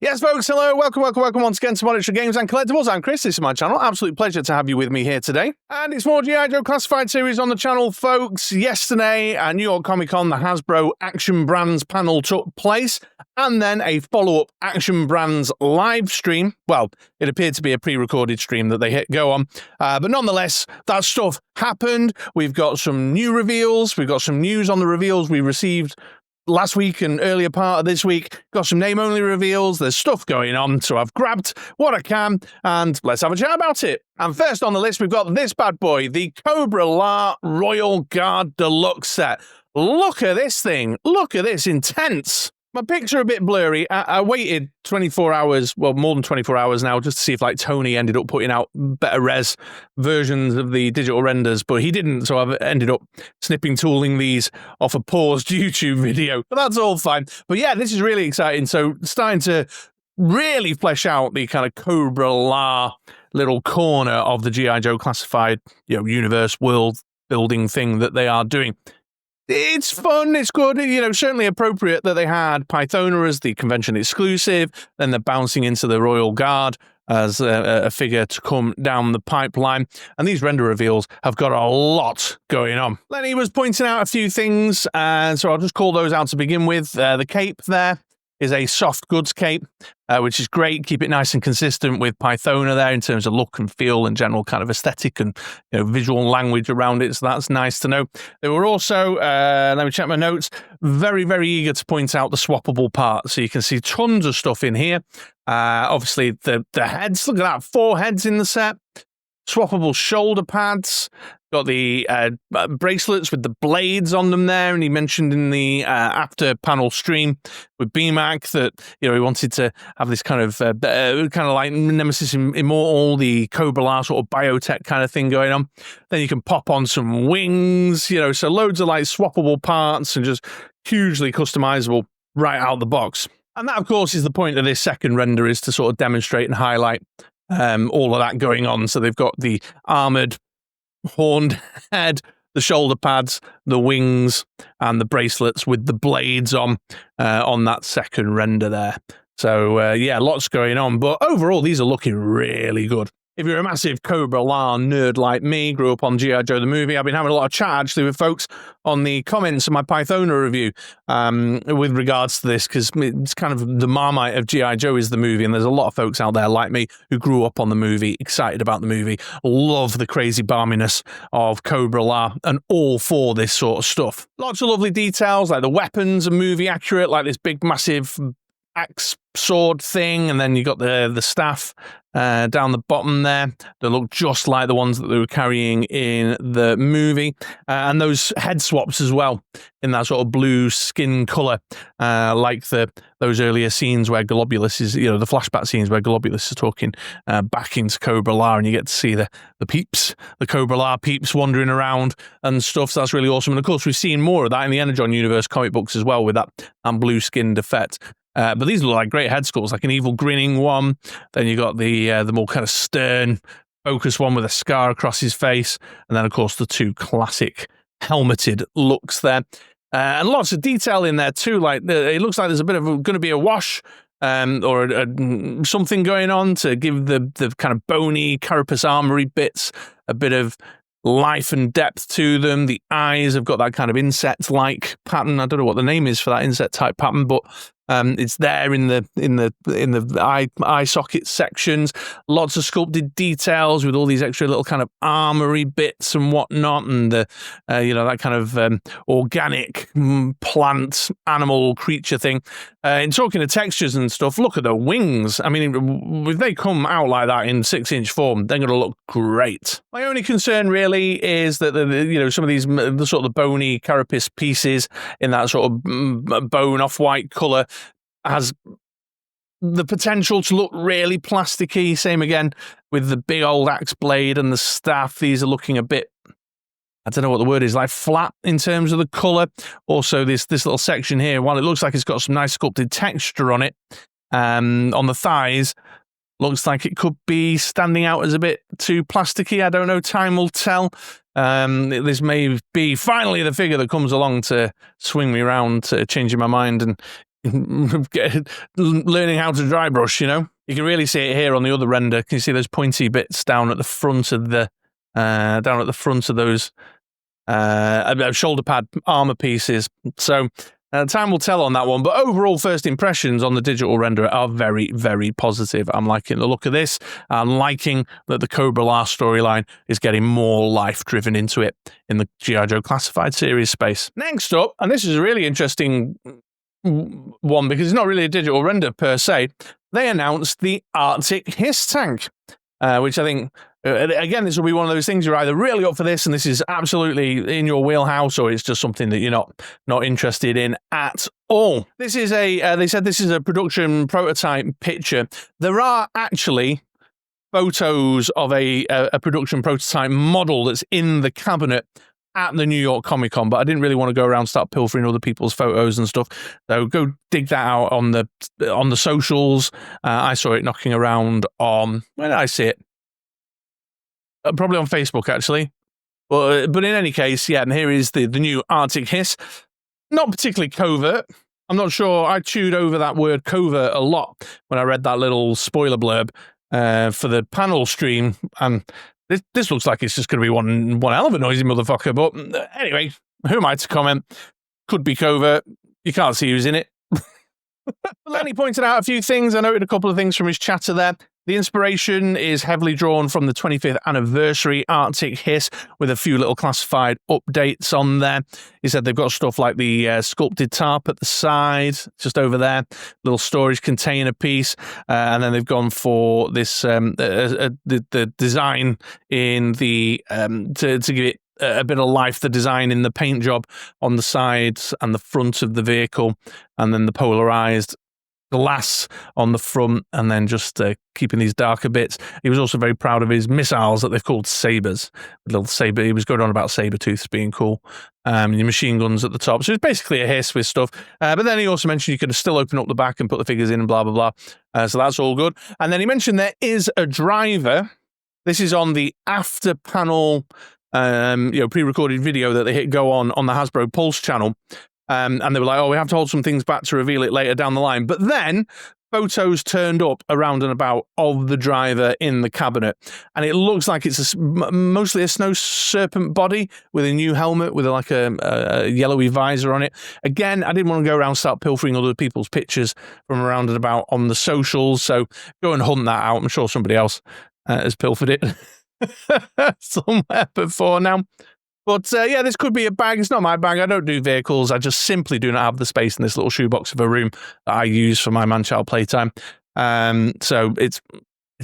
Yes, folks, hello, welcome once again to MoDXtra Games and Collectibles. I'm Chris, this is my channel. Absolute pleasure to have you with me here today. And it's more G.I. Joe Classified series on the channel, folks. Yesterday at New York Comic Con, the Hasbro Action Brands panel took place, and then a follow-up Action Brands live stream. Well, it appeared to be a pre-recorded stream that they hit go on, but nonetheless, that stuff happened. We've got some new reveals, we've got some news on the reveals we received last week and earlier part of this week. Got some name-only reveals. There's stuff going on, so I've grabbed what I can, and let's have a chat about it. And first on the list, we've got this bad boy, the Cobra La Royal Guard Deluxe set. Look at this thing. Look at this. Intense. My pics are a bit blurry. I waited 24 hours, well, more than 24 hours now, just to see if, like, Tony ended up putting out better res versions of the digital renders, but he didn't, so I've ended up snipping tooling these off a paused YouTube video, but that's all fine. But yeah, this is really exciting. So starting to really flesh out the kind of Cobra La little corner of the G.I. Joe Classified, universe, world building thing that they are doing. It's fun, it's good, certainly appropriate that they had Pythona as the convention exclusive, then they're bouncing into the Royal Guard as a figure to come down the pipeline, and these render reveals have got a lot going on. Lenny was pointing out a few things, and so I'll just call those out to begin with. The cape there is a soft goods cape, which is great. Keep it nice and consistent with Pythona there in terms of look and feel and general kind of aesthetic and visual language around it. So that's nice to know. They were also, let me check my notes, very, very eager to point out the swappable parts. So you can see tons of stuff in here. Obviously, the heads, look at that, 4 heads in the set. Swappable shoulder pads. Got the bracelets with the blades on them there, and he mentioned in the after panel stream with BMAC that he wanted to have this kind of like Nemesis Immortal, the Cobra La sort of biotech kind of thing going on. Then you can pop on some wings, so loads of like swappable parts and just hugely customizable right out of the box. And that, of course, is the point of this second render, is to sort of demonstrate and highlight all of that going on. So they've got the armored horned head, the shoulder pads, the wings, and the bracelets with the blades on that second render there. So yeah, lots going on, but overall these are looking really good. If you're a massive Cobra La nerd like me, grew up on G.I. Joe the movie, I've been having a lot of chat actually with folks on the comments of my Pythona review with regards to this, because it's kind of the Marmite of G.I. Joe is the movie, and there's a lot of folks out there like me who grew up on the movie, excited about the movie, love the crazy barminess of Cobra La, and all for this sort of stuff. Lots of lovely details, like the weapons are movie accurate, like this big massive axe sword thing, and then you got the staff down the bottom there that look just like the ones that they were carrying in the movie, and those head swaps as well in that sort of blue skin color, like those earlier scenes where Globulus is, the flashback scenes where Globulus is talking back into Cobra La, and you get to see the peeps, the Cobra La peeps wandering around and stuff. So that's really awesome. And of course, we've seen more of that in the Energon Universe comic books as well, with that blue skinned effect. But these look like great head sculpts, like an evil grinning one. Then you got the more kind of stern, focused one with a scar across his face, and then of course the 2 classic helmeted looks there, and lots of detail in there too. Like it looks like there's a bit of going to be a wash or something going on to give the kind of bony carapace armory bits a bit of life and depth to them. The eyes have got that kind of insect-like pattern. I don't know what the name is for that insect-type pattern, but it's there in the eye socket sections. Lots of sculpted details with all these extra little kind of armory bits and whatnot, and the that kind of organic plant animal creature thing. In talking of textures and stuff, look at the wings. I mean, if they come out like that in 6-inch form, they're going to look great. My only concern really is that some of these the sort of the bony carapace pieces in that sort of bone off-white color has the potential to look really plasticky. Same again with the big old axe blade and the staff. These are looking a bit, I don't know what the word is, like flat in terms of the colour. Also, this little section here, while it looks like it's got some nice sculpted texture on it, on the thighs, looks like it could be standing out as a bit too plasticky. I don't know, time will tell. This may be finally the figure that comes along to swing me around, changing my mind and learning how to dry brush, you know? You can really see it here on the other render. Can you see those pointy bits down at the front of the those shoulder pad armor pieces? So time will tell on that one, but overall first impressions on the digital renderer are very, very positive. I'm liking the look of this. I'm liking that the Cobra La storyline is getting more life driven into it in the G.I. Joe Classified series space. Next up, and this is a really interesting one because it's not really a digital render per se, they announced the Arctic Hiss tank, which I think, again, this will be one of those things you're either really up for this and this is absolutely in your wheelhouse, or it's just something that you're not interested in at all. This is they said this is a production prototype picture. There are actually photos of a production prototype model that's in the cabinet at the New York Comic Con, but I didn't really want to go around and start pilfering other people's photos and stuff. So go dig that out on the socials. I saw it knocking around on, where did I see it? Probably on Facebook, actually. But in any case, yeah, and here is the new Arctic Hiss. Not particularly covert. I'm not sure. I chewed over that word covert a lot when I read that little spoiler blurb for the panel stream, and this looks like it's just going to be one hell of a noisy motherfucker. But anyway, who am I to comment? Could be covert. You can't see who's in it. Lenny pointed out a few things. I noted a couple of things from his chatter there. The inspiration is heavily drawn from the 25th anniversary Arctic Hiss, with a few little classified updates on there. He said they've got stuff like the sculpted tarp at the side, just over there, little storage container piece, and then they've gone for this the design in the to give it a bit of life, the design in the paint job on the sides and the front of the vehicle, and then the polarized glass on the front, and then just keeping these darker bits. He was also very proud of his missiles that they've called sabers. Little saber. He was going on about saber tooths being cool. Your machine guns at the top. So it's basically a hiss with stuff. But then he also mentioned you could still open up the back and put the figures in and blah, blah, blah. So that's all good. And then he mentioned there is a driver. This is on the after panel, pre-recorded video that they hit go on the Hasbro Pulse channel. And they were like, oh, we have to hold some things back to reveal it later down the line. But then photos turned up around and about of the driver in the cabinet. And it looks like it's mostly a snow serpent body with a new helmet with a yellowy visor on it. Again, I didn't want to go around and start pilfering other people's pictures from around and about on the socials. So go and hunt that out. I'm sure somebody else has pilfered it somewhere before now. But yeah, this could be a bag. It's not my bag. I don't do vehicles. I just simply do not have the space in this little shoebox of a room that I use for my man-child playtime. So it's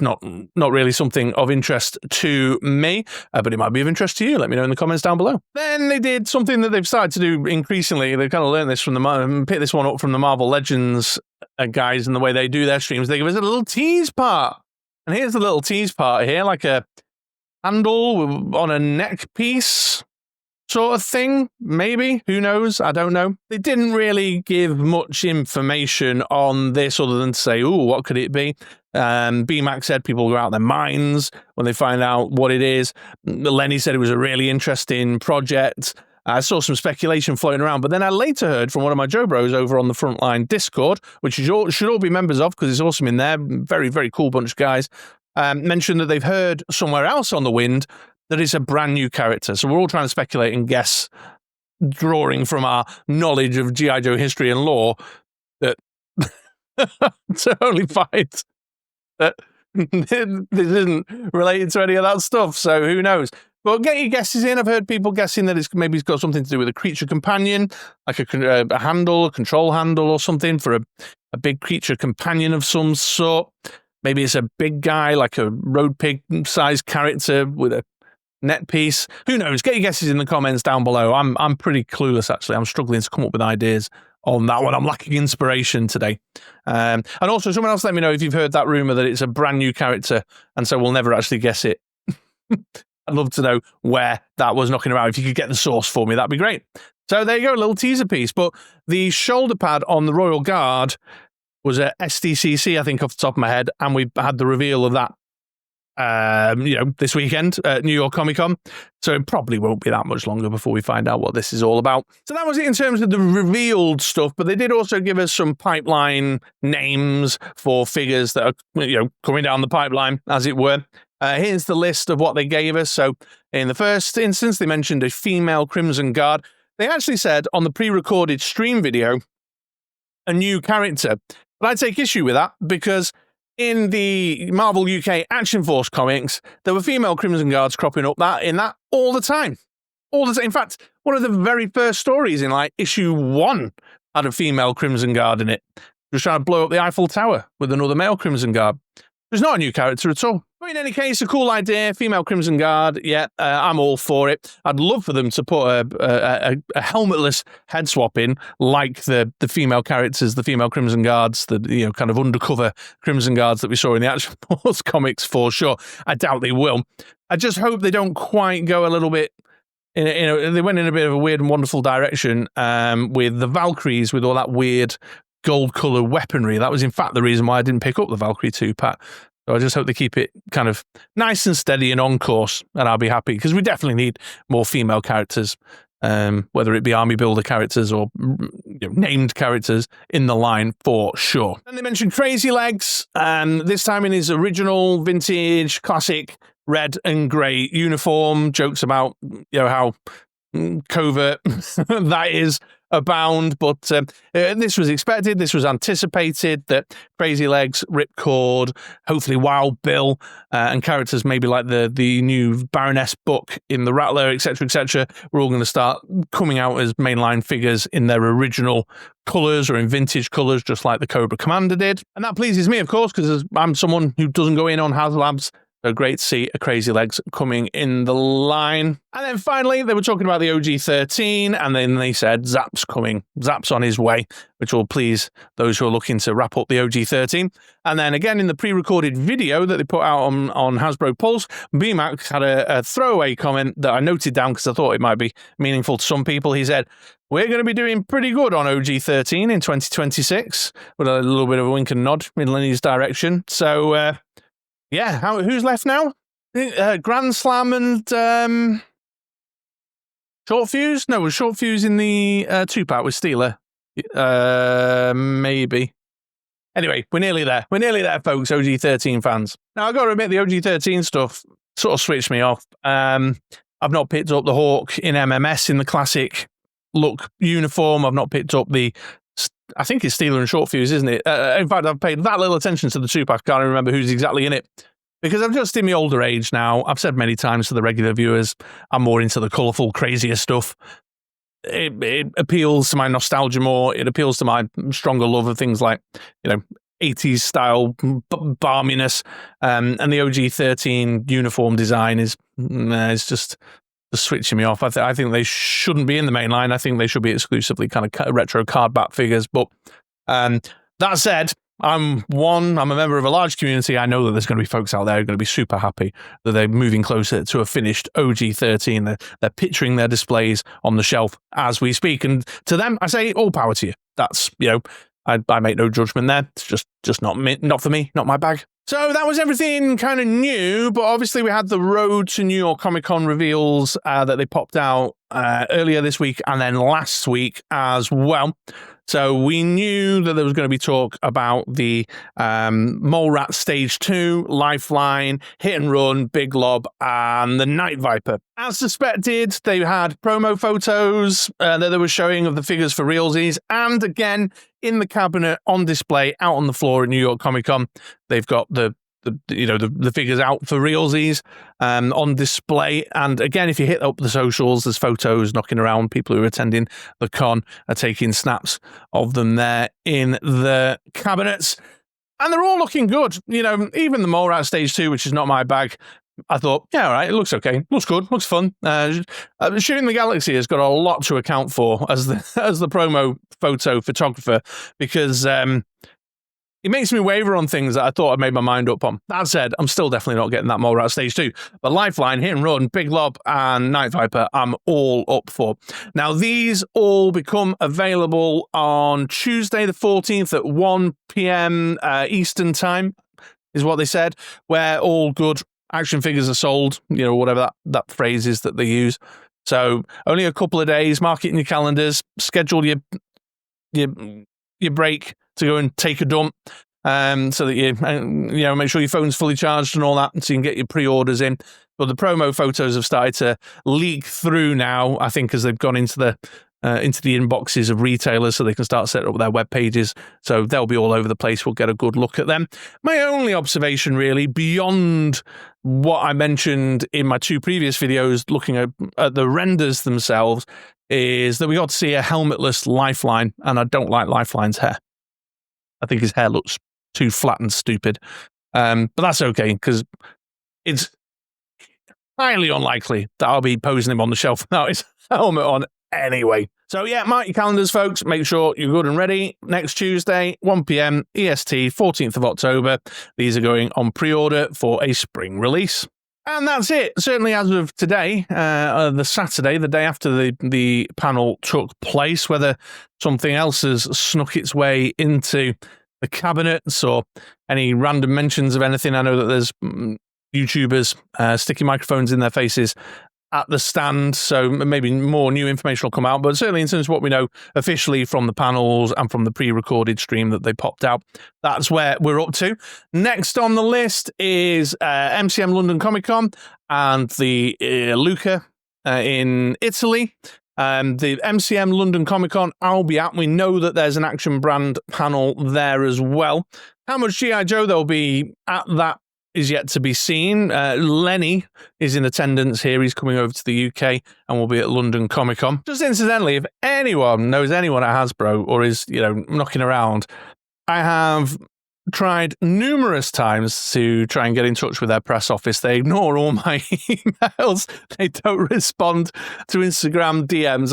not really something of interest to me, but it might be of interest to you. Let me know in the comments down below. Then they did something that they've started to do increasingly. They've kind of learned this from picked this one up from the Marvel Legends guys and the way they do their streams. They give us a little tease part. And here's the little tease part here, like a handle on a neck piece sort of thing, maybe. Who knows? I don't know. They didn't really give much information on this other than to say, ooh, what could it be? BMAC said people go out their minds when they find out what it is. Lenny said it was a really interesting project. I saw some speculation floating around, but then I later heard from one of my Joe Bros over on the Frontline Discord, which you should all be members of because it's awesome in there. Very, very cool bunch of guys. Mentioned that they've heard somewhere else on the wind that it's a brand new character. So we're all trying to speculate and guess, drawing from our knowledge of G.I. Joe history and lore, that to only find that this isn't related to any of that stuff. So who knows? But get your guesses in. I've heard people guessing that it's got something to do with a creature companion, like a handle, a control handle or something for a big creature companion of some sort. Maybe it's a big guy, like a road pig-sized character with a net piece. Who knows? Get your guesses in the comments down below. I'm pretty clueless, actually. I'm struggling to come up with ideas on that one. I'm lacking inspiration today. And also, someone else let me know if you've heard that rumor that it's a brand new character, and so we'll never actually guess it. I'd love to know where that was knocking around. If you could get the source for me, that'd be great. So there you go, a little teaser piece. But the shoulder pad on the Royal Guard was a SDCC, I think, off the top of my head, and we had the reveal of that this weekend at New York Comic Con. So it probably won't be that much longer before we find out what this is all about. So that was it in terms of the revealed stuff, but they did also give us some pipeline names for figures that are, coming down the pipeline, as it were. Here's the list of what they gave us. So in the first instance, they mentioned a female Crimson Guard. They actually said on the pre-recorded stream video, a new character. But I take issue with that because in the Marvel UK Action Force comics, there were female Crimson Guards cropping up in that all the time. All the time. In fact, one of the very first stories in issue 1 had a female Crimson Guard in it. She was trying to blow up the Eiffel Tower with another male Crimson Guard. There's not a new character at all. But in any case, a cool idea, female Crimson Guard. Yeah, I'm all for it. I'd love for them to put a helmetless head swap in, like the female characters, the female Crimson Guards, the kind of undercover Crimson Guards that we saw in the Action Force comics for sure. I doubt they will. I just hope they don't quite go a little bit. They went in a bit of a weird and wonderful direction with the Valkyries, with all that weird gold color weaponry. That was in fact the reason why I didn't pick up the Valkyrie 2-pack. So I just hope they keep it kind of nice and steady and on course, and I'll be happy, because we definitely need more female characters, whether it be army builder characters or named characters in the line for sure. Then they mentioned Crazy Legs, this time in his original vintage classic red and grey uniform. Jokes about how covert that is abound, but this was expected, this was anticipated, that Crazy Legs, Ripcord, hopefully Wild Bill, and characters maybe like the new Baroness book in the Rattler, etc., we're all going to start coming out as mainline figures in their original colours or in vintage colours, just like the Cobra Commander did. And that pleases me, of course, because I'm someone who doesn't go in on HasLabs. So great to see a Crazy Legs coming in the line. And then finally, they were talking about the OG-13, and then they said Zap's coming. Zap's on his way, which will please those who are looking to wrap up the OG-13. And then again, in the pre-recorded video that they put out on Hasbro Pulse, BMAC had a throwaway comment that I noted down because I thought it might be meaningful to some people. He said, "We're going to be doing pretty good on OG-13 in 2026, with a little bit of a wink and nod in Lenny's direction. So, yeah, who's left now? Grand Slam and Short Fuse? No, was Short Fuse in the 2-pack with Steeler? Maybe. Anyway, we're nearly there. We're nearly there, folks, OG-13 fans. Now, I've got to admit, the OG-13 stuff sort of switched me off. I've not picked up the Hawk in MMS in the classic look uniform. I've not picked up I think it's Steeler and Short Fuse, isn't it? In fact, I've paid that little attention to the 2-pack. I can't even remember who's exactly in it. Because I'm just in my older age now. I've said many times to the regular viewers, I'm more into the colourful, crazier stuff. It appeals to my nostalgia more. It appeals to my stronger love of things like, 80s style barminess. And the OG-13 uniform design is just switching me off. I think they shouldn't be in the main line. I think they should be exclusively kind of retro card back figures. But that said, I'm a member of a large community. I know that there's going to be folks out there who are going to be super happy that they're moving closer to a finished OG-13. They're picturing their displays on the shelf as we speak. And to them, I say all power to you. That's, I make no judgment there. It's just not for me, not my bag. So that was everything kind of new, but obviously we had the Road to New York Comic Con reveals that they popped out earlier this week and then last week as well. So we knew that there was going to be talk about the Mole Rat Stage 2, Lifeline, Hit and Run, Big Lob, and the Night Viper. As suspected, they had promo photos that they were showing of the figures for realsies, and again, in the cabinet on display out on the floor at New York Comic Con, they've got the figures out for realsies on display. And again, if you hit up the socials, there's photos knocking around. People who are attending the con are taking snaps of them there in the cabinets. And they're all looking good. Even the Mole Rat Stage 2, which is not my bag, I thought, yeah, all right, it looks okay. Looks good, looks fun. Shooting the Galaxy has got a lot to account for as the promo photo photographer, because it makes me waver on things that I thought I'd made my mind up on. That said, I'm still definitely not getting that Mole Rat Stage 2. But Lifeline, Hit and Run, Big Lob, and Night Viper, I'm all up for. Now, these all become available on Tuesday the 14th at 1 p.m. Eastern Time, is what they said, where all good action figures are sold, whatever that phrase is that they use. So only a couple of days, mark it in your calendars, schedule your break to go and take a dump, so that you make sure your phone's fully charged and all that, so you can get your pre-orders in. But the promo photos have started to leak through now, I think, as they've gone into the inboxes of retailers, so they can start setting up their web pages. So they'll be all over the place. We'll get a good look at them. My only observation, really, beyond what I mentioned in my 2 previous videos, looking at the renders themselves, is that we got to see a helmetless Lifeline, and I don't like Lifeline's hair. I think his hair looks too flat and stupid. But that's okay, because it's highly unlikely that I'll be posing him on the shelf without his helmet on anyway. So yeah, mark your calendars, folks. Make sure you're good and ready. Next Tuesday, 1 p.m. EST, 14th of October. These are going on pre-order for a spring release. And that's it. Certainly as of today, the Saturday, the day after the panel took place, whether something else has snuck its way into the cabinets or any random mentions of anything. I know that there's YouTubers sticking microphones in their faces at the stand, so maybe more new information will come out, but certainly in terms of what we know officially from the panels and from the pre-recorded stream that they popped out, that's where we're up to. Next on the list is MCM London Comic Con and the Lucca in Italy. The MCM London Comic Con I'll be at. We know that there's an Action Brand panel there as well. How much G.I. Joe there'll be at that is yet to be seen. Lenny is in attendance here. He's coming over to the UK and will be at London Comic Con. Just incidentally, if anyone knows anyone at Hasbro or is, knocking around, I have tried numerous times to try and get in touch with their press office. They ignore all my emails. They don't respond to Instagram DMs.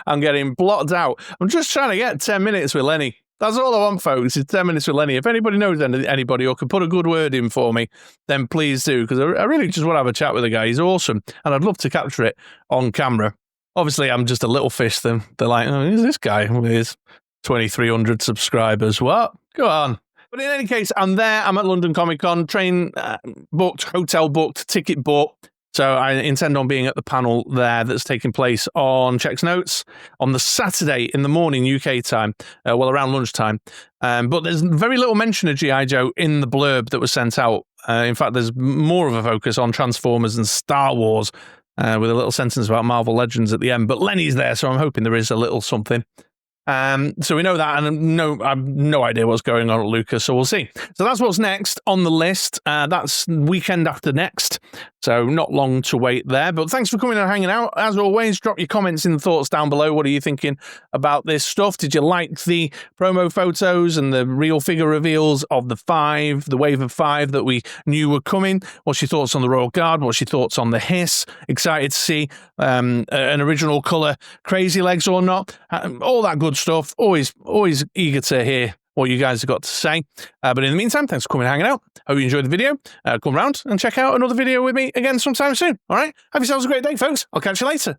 I'm getting blocked out. I'm just trying to get 10 minutes with Lenny. That's all I want, folks, is 10 minutes with Lenny. If anybody knows anybody or can put a good word in for me, then please do, because I really just want to have a chat with the guy. He's awesome, and I'd love to capture it on camera. Obviously, I'm just a little fish. They're like, oh, who's this guy with his 2,300 subscribers? What? Go on. But in any case, I'm there. I'm at London Comic Con. Train booked, hotel booked, ticket booked. So I intend on being at the panel there that's taking place on Check's Notes on the Saturday in the morning UK time, around lunchtime. But there's very little mention of G.I. Joe in the blurb that was sent out. In fact, there's more of a focus on Transformers and Star Wars with a little sentence about Marvel Legends at the end. But Lenny's there, so I'm hoping there is a little something. So we know that, and I have no idea what's going on at Lucca, so we'll see. So that's what's next on the list. That's weekend after next, so not long to wait there. But thanks for coming and hanging out. As always, drop your comments and thoughts down below. What are you thinking about this stuff? Did you like the promo photos and the real figure reveals of the wave of 5 that we knew were coming? What's your thoughts on the Royal Guard? What's your thoughts on the Hiss? Excited to see an original colour Crazy Legs or not? All that good stuff. Always eager to hear what you guys have got to say. But in the meantime, thanks for coming and hanging out. Hope you enjoyed the video. Come round and check out another video with me again sometime soon. All right? Have yourselves a great day, folks. I'll catch you later.